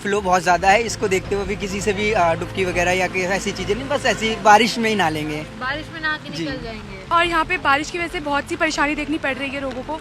Flow बहुत ज़्यादा है, इसको देखते हुए भी किसी से भी डुबकी वगैरह या ऐसी चीज़ें नहीं, बस ऐसी बारिश में ही नहा लेंगे, बारिश में नहा के निकल जाएंगे। और यहाँ पे बारिश की वजह से बहुत सी परेशानी देखनी पड़ रही है लोगों को।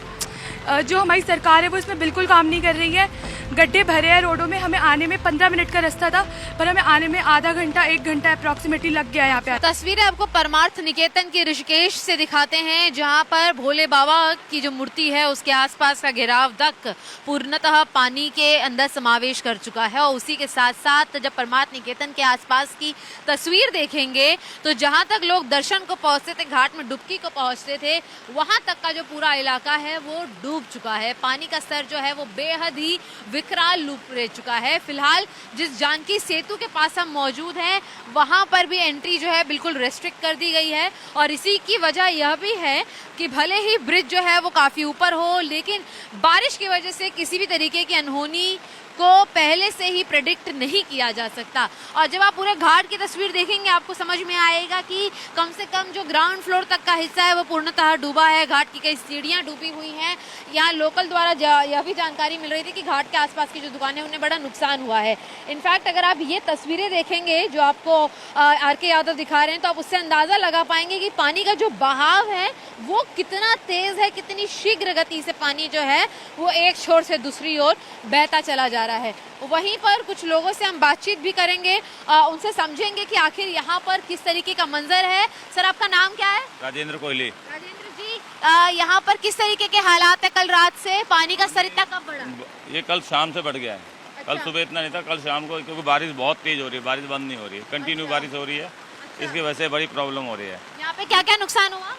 जो हमारी सरकार है वो इसमें बिल्कुल काम नहीं कर रही है। गड्ढे भरे हैं रोडों में, हमें आने में 15 मिनट का रास्ता था, पर हमें आने में आधा घंटा 1 घंटा अप्रॉक्सीमेटली लग गया यहाँ पे। तस्वीरें आपको परमार्थ निकेतन के ऋषिकेश से दिखाते हैं, जहाँ पर भोले बाबा की जो मूर्ति है उसके आसपास का घेराव तक पूर्णतः पानी के अंदर समावेश कर चुका है। और उसी के साथ साथ जब परमार्थ निकेतन के आसपास की तस्वीर देखेंगे तो जहाँ तक लोग दर्शन को पहुँचते थे, घाट में डुबकी को पहुँचते थे, वहाँ तक का जो पूरा इलाका है वो डूब चुका है। पानी का स्तर जो है वो बेहद ही विकराल रूप ले चुका है। फिलहाल जिस जानकी सेतु के पास हम मौजूद हैं वहां पर भी एंट्री जो है बिल्कुल रेस्ट्रिक्ट कर दी गई है। और इसी की वजह यह भी है कि भले ही ब्रिज जो है वो काफी ऊपर हो, लेकिन बारिश की वजह से किसी भी तरीके की अनहोनी को पहले से ही प्रेडिक्ट नहीं किया जा सकता। और जब आप पूरे घाट की तस्वीर देखेंगे आपको समझ में आएगा कि कम से कम जो ग्राउंड फ्लोर तक का हिस्सा है वो पूर्णतः डूबा है। घाट की कई सीढ़ियां डूबी हुई हैं। यहाँ लोकल द्वारा यह भी जानकारी मिल रही थी कि घाट के आसपास की जो दुकानें उन्हें बड़ा नुकसान हुआ है। इनफैक्ट अगर आप ये तस्वीरें देखेंगे जो आपको आर.के. यादव दिखा रहे हैं तो आप उससे अंदाजा लगा पाएंगे कि पानी का जो बहाव है वो कितना तेज है, कितनी शीघ्र गति से पानी जो है वो एक छोर से दूसरी ओर बहता चला जा रहा है। वहीं पर कुछ लोगों से हम बातचीत भी करेंगे, उनसे समझेंगे कि आखिर यहाँ पर किस तरीके का मंजर है। सर आपका नाम क्या है? राजेंद्र कोहली। राजेंद्र जी, यहाँ पर किस तरीके के हालात है? कल रात से पानी का स्तर इतना कब बढ़ा? ये कल शाम से बढ़ गया है। अच्छा। कल सुबह इतना नहीं था, कल शाम को, क्योंकि बारिश बहुत तेज हो रही है, बारिश बंद नहीं हो रही है, कंटिन्यू बारिश हो रही है। इसकी वजह से बड़ी प्रॉब्लम हो रही है। यहाँ पे क्या क्या नुकसान हुआ?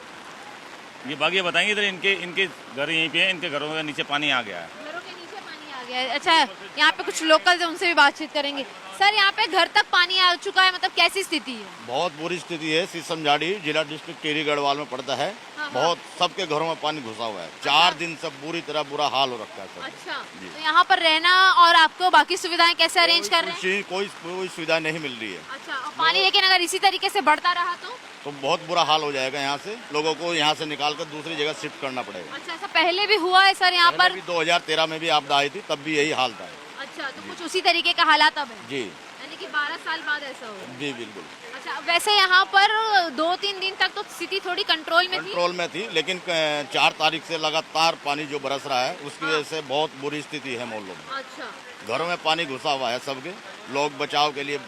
ये बाकी बताएंगे। इधर इनके घर यहीं पे है, इनके घरों में नीचे पानी आ गया है। घरों के नीचे पानी आ गया है। अच्छा, यहाँ पे कुछ लोकल है उनसे भी बातचीत करेंगे। सर यहाँ पे घर तक पानी आ चुका है, मतलब कैसी स्थिति है? बहुत बुरी स्थिति है। सीसमझाड़ी जिला डिस्ट्रिक्ट टिहरी गढ़वाल में पड़ता है। हाँ। बहुत सबके घरों में पानी घुसा हुआ है। 4 दिन से बुरी तरह बुरा हाल हो रखा है सब। अच्छा, तो यहाँ पर रहना और आपको बाकी सुविधाएं कैसे अरेंज कर रहे हैं? कोई सुविधा नहीं मिल रही है। अच्छा, और पानी लेकिन अगर इसी तरीके से बढ़ता रहा तो बहुत बुरा हाल हो जाएगा। यहाँ से लोगों को यहाँ से निकाल कर दूसरी जगह शिफ्ट करना पड़ेगा। अच्छा, ऐसा पहले भी हुआ है सर यहाँ पर? 2013 में भी आपदा आई थी, तब भी यही हाल था। अच्छा, तो कुछ उसी तरीके का हालात अब है? जी, यानी कि 12 साल बाद ऐसा हो? जी बिल्कुल। अच्छा, वैसे यहाँ पर 2-3 दिन तक तो स्थिति थोड़ी कंट्रोल में थी, लेकिन 4 तारीख से लगातार पानी जो बरस रहा है उसकी वजह से बहुत बुरी स्थिति है मोहल्लों में। अच्छा, घरों में पानी घुसा हुआ है। सबके लोग बचाव के लिए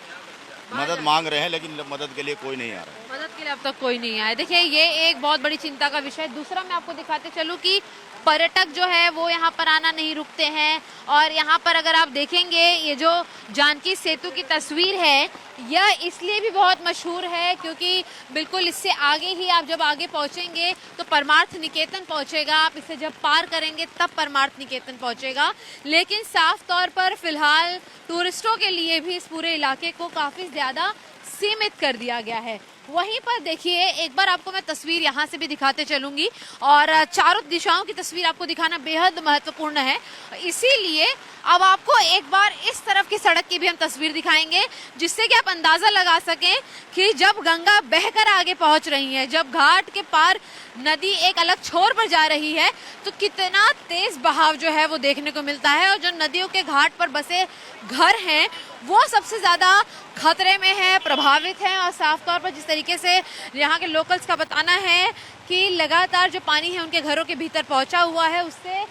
मदद मांग रहे हैं, लेकिन मदद के लिए कोई नहीं आ रहा है। मदद के लिए अब तक कोई नहीं आया। देखिए ये एक बहुत बड़ी चिंता का विषय है। दूसरा मैं आपको दिखाते चलूं कि पर्यटक जो है वो यहाँ पर आना नहीं रुकते हैं। और यहाँ पर अगर आप देखेंगे ये जो जानकी सेतु की तस्वीर है यह इसलिए भी बहुत मशहूर है क्योंकि बिल्कुल इससे आगे ही आप जब आगे पहुँचेंगे तो परमार्थ निकेतन पहुँचेगा। आप इसे जब पार करेंगे तब परमार्थ निकेतन पहुँचेगा। लेकिन साफ तौर पर फिलहाल टूरिस्टों के लिए भी इस पूरे इलाके को काफ़ी ज़्यादा सीमित कर दिया गया है। वहीं पर देखिए एक बार आपको मैं तस्वीर यहाँ से भी दिखाते चलूंगी और चारों दिशाओं की तस्वीर आपको दिखाना बेहद महत्वपूर्ण है। इसीलिए अब आपको एक बार इस तरफ की सड़क की भी हम तस्वीर दिखाएंगे जिससे कि आप अंदाजा लगा सकें कि जब गंगा बहकर आगे पहुंच रही है, जब घाट के पार नदी एक अलग छोर पर जा रही है तो कितना तेज बहाव जो है वो देखने को मिलता है। और जो नदियों के घाट पर बसे घर हैं वो सबसे ज्यादा खतरे में है, प्रभावित है। और साफ तौर पर जिस तरीके से यहाँ के लोकल्स का बताना है कि लगातार जो पानी है उनके घरों के भीतर पहुंचा हुआ है, उससे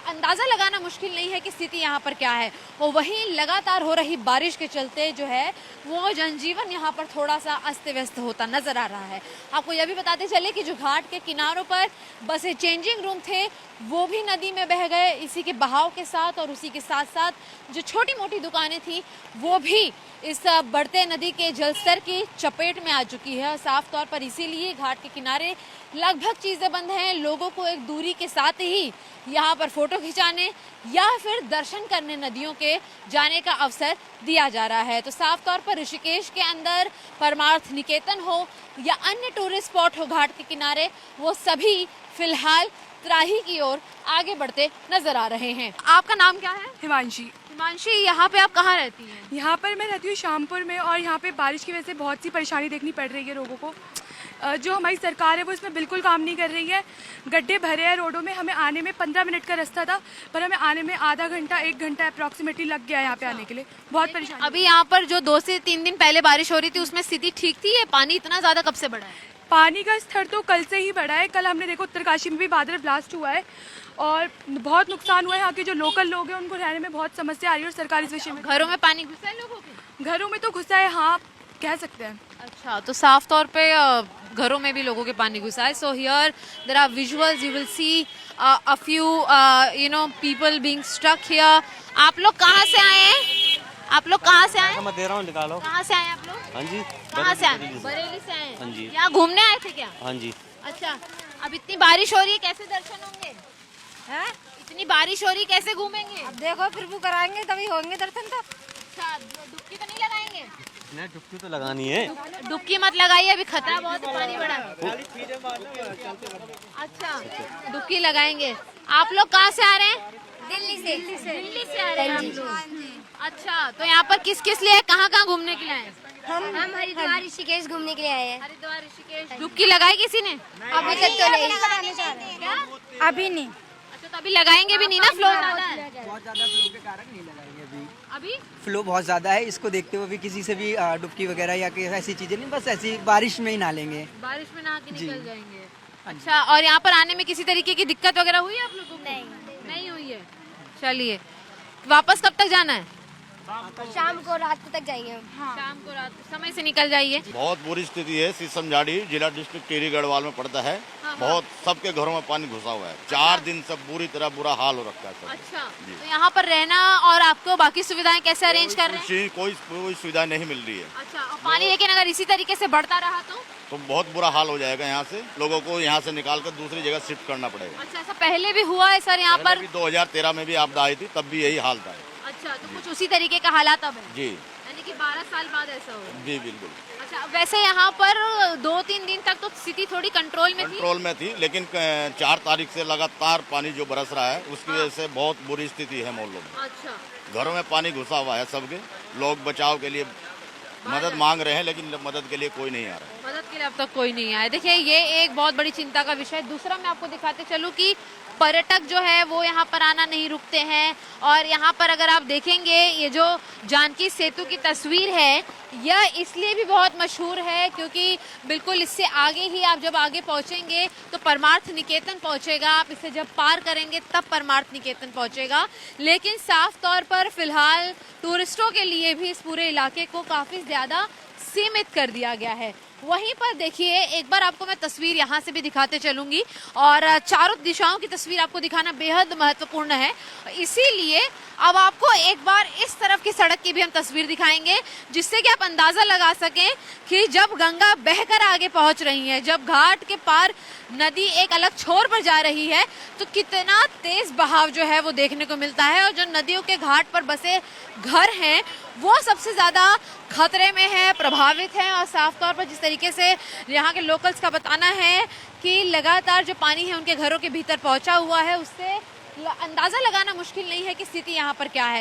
अंदाजा लगाना मुश्किल नहीं है कि स्थिति यहाँ पर क्या है। और वहीं लगातार हो रही बारिश के चलते जो है वो जनजीवन यहाँ पर थोड़ा सा अस्त व्यस्त होता नजर आ रहा है। आपको यह भी बताते चले कि जो घाट के किनारों पर बसे चेंजिंग रूम थे वो भी नदी में बह गए इसी के बहाव के साथ। और उसी के साथ साथ जो छोटी मोटी दुकानें थी वो भी इस बढ़ते नदी के जलस्तर की चपेट में आ चुकी है। साफ तौर पर इसीलिए घाट के किनारे लगभग चीजें बंद हैं। लोगों को एक दूरी के साथ ही यहाँ पर फोटो खिंचाने या फिर दर्शन करने नदियों के जाने का अवसर दिया जा रहा है। तो साफ तौर पर ऋषिकेश के अंदर परमार्थ निकेतन हो या अन्य टूरिस्ट स्पॉट हो घाट के किनारे, वो सभी फिलहाल त्राही की ओर आगे बढ़ते नजर आ रहे हैं। आपका नाम क्या है? हिमांशी। हिमांशी, यहाँ पे आप कहाँ रहती हैं? यहाँ पर मैं रहती हूँ शामपुर में और यहाँ पे बारिश की वजह से बहुत सी परेशानी देखनी पड़ रही है लोगों को। जो हमारी सरकार है वो इसमें बिल्कुल काम नहीं कर रही है। गड्ढे भरे हैं रोडों में, हमें आने में 15 मिनट का रास्ता था, पर हमें आने में आधा घंटा 1 घंटा अप्रॉक्सीमेटली लग गया यहाँ पे आने के लिए। बहुत परेशानी। अभी यहाँ पर जो 2 से 3 दिन पहले बारिश हो रही थी उसमें स्थिति ठीक थी, ये पानी इतना ज्यादा कब से बढ़ा है? पानी का स्तर तो कल से ही बढ़ा है। कल हमने देखो उत्तरकाशी में भी बादल ब्लास्ट हुआ है और बहुत नुकसान हुआ है। यहाँ के जो लोकल लोग हैं उनको रहने में बहुत समस्या आ रही है और सरकार इस विषय में घरों में पानी घुसा है लोगों के? घरों में तो घुसा है, हाँ कह सकते हैं। अच्छा, तो साफ तौर पे घरों में भी लोगों के पानी घुसा है। So here there are visuals, you will see a few people being stuck here. आप लोग कहाँ से आए हैं? आप लोग कहाँ से आए हैं? मैं दे रहा हूँ, निकालो। कहाँ से आए हैं आप लोग? हाँ जी। कहाँ से आए? बरेली से आए हैं। हाँ जी। यहाँ घूमने आए थे क्या? हाँ जी। अच्छा, अब इतनी बारिश हो रही है, कैसे दर्शन होंगे? है? इतनी बारिश हो रही है, कैसे घूमेंगे? अब देखो फिर वो कराएंगे तभी होंगे दर्शन। तो अच्छा, डुबकी तो नहीं लगाएंगे? नहीं, डुबकी तो लगानी है। डुबकी मत लगाइए, अभी खतरा बहुत है, पानी बड़ा है। अच्छा, डुबकी लगाएंगे। आप लोग कहाँ से आ रहे हैं? दिल्ली से दिल्ली से आ रहे हैं आप लोग। अच्छा, तो यहाँ पर किस किस लिए, कहाँ कहाँ घूमने के लिए आए? हम हरिद्वार ऋषिकेश घूमने के लिए आए हैं। हरिद्वार ऋषिकेश। डुबकी लगाई किसी ने? अभी तक तो नहीं। क्या? अभी नहीं। अच्छा, तो अभी लगाएंगे भी नहीं ना, फ्लो ज्यादा है बहुत ज़्यादा फ्लो के कारण नहीं लगाएंगे अभी। अभी। फ्लो बहुत ज़्यादा है, इसको देखते हुए भी किसी से भी डुबकी वगैरह या कि ऐसी चीज़ें नहीं, बस ऐसी बारिश में ही ना लेंगे। बारिश में नहा के जी। निकल जाएंगे। अच्छा, और यहाँ पर आने में किसी तरीके की दिक्कत वगैरह हुई है आप लोगों को? नहीं हुई है। चलिए, वापस कब तक जाना है? शाम को रात तक जाएंगे हम। शाम को, रात समय से निकल जाइए। बहुत बुरी स्थिति है। सीसमझाड़ी जिला डिस्ट्रिक्ट टिहरी गढ़वाल में पड़ता है। बहुत सबके घरों में पानी घुसा हुआ है। 4 दिन से बुरी तरह बुरा हाल हो रखा है सब। अच्छा, तो यहाँ पर रहना और आपको बाकी सुविधाएं कैसे अरेंज कर रहे हैं? कोई सुविधा नहीं मिल रही है। अच्छा, और पानी लेकिन अगर इसी तरीके से बढ़ता रहा तो बहुत बुरा हाल हो जाएगा। यहाँ से लोगों को यहाँ से निकाल कर दूसरी जगह शिफ्ट करना पड़ेगा। अच्छा, ऐसा पहले भी हुआ है सर यहाँ पर? 2013 में भी आपदा आई थी, तब भी यही हाल था। अच्छा, तो कुछ उसी तरीके का हालात अब है? जी यानी कि 12 साल बाद ऐसा हो? जी बिल्कुल। अच्छा, वैसे यहाँ पर 2-3 दिन तक तो स्थिति थोड़ी कंट्रोल में थी? कंट्रोल में थी, लेकिन 4 तारीख से लगातार पानी जो बरस रहा है उसकी वजह से बहुत बुरी स्थिति है मोहल्लों में। अच्छा, घरों में पानी घुसा हुआ है सबके। लोग बचाव के लिए मदद मांग रहे हैं, लेकिन मदद के लिए कोई नहीं आ रहा है। मदद के लिए अब तक कोई नहीं आया। देखिए, ये एक बहुत बड़ी चिंता का विषय है। दूसरा मैं आपको दिखाते चलूँ कि पर्यटक जो है वो यहाँ पर आना नहीं रुकते हैं। और यहाँ पर अगर आप देखेंगे, ये जो जानकी सेतु की तस्वीर है, यह इसलिए भी बहुत मशहूर है क्योंकि बिल्कुल इससे आगे ही आप जब आगे पहुँचेंगे तो परमार्थ निकेतन पहुँचेगा। आप इसे जब पार करेंगे तब परमार्थ निकेतन पहुँचेगा। लेकिन साफ तौर पर फिलहाल टूरिस्टों के लिए भी इस पूरे इलाके को काफ़ी ज़्यादा सीमित कर दिया गया है। वहीं पर देखिए, एक बार आपको मैं तस्वीर यहाँ से भी दिखाते चलूंगी और चारों दिशाओं की तस्वीर आपको दिखाना बेहद महत्वपूर्ण है। इसीलिए अब आपको एक बार इस तरफ की सड़क की भी हम तस्वीर दिखाएंगे, जिससे कि आप अंदाजा लगा सकें कि जब गंगा बहकर आगे पहुंच रही है, जब घाट के पार नदी एक अलग छोर पर जा रही है, तो कितना तेज बहाव जो है वो देखने को मिलता है। और जो नदियों के घाट पर बसे घर हैं वो सबसे ज़्यादा खतरे में है, प्रभावित हैं। और साफ तौर पर जिस तरीके से यहाँ के लोकल्स का बताना है कि लगातार जो पानी है उनके घरों के भीतर पहुँचा हुआ है, उससे अंदाज़ा लगाना मुश्किल नहीं है कि स्थिति यहाँ पर क्या है।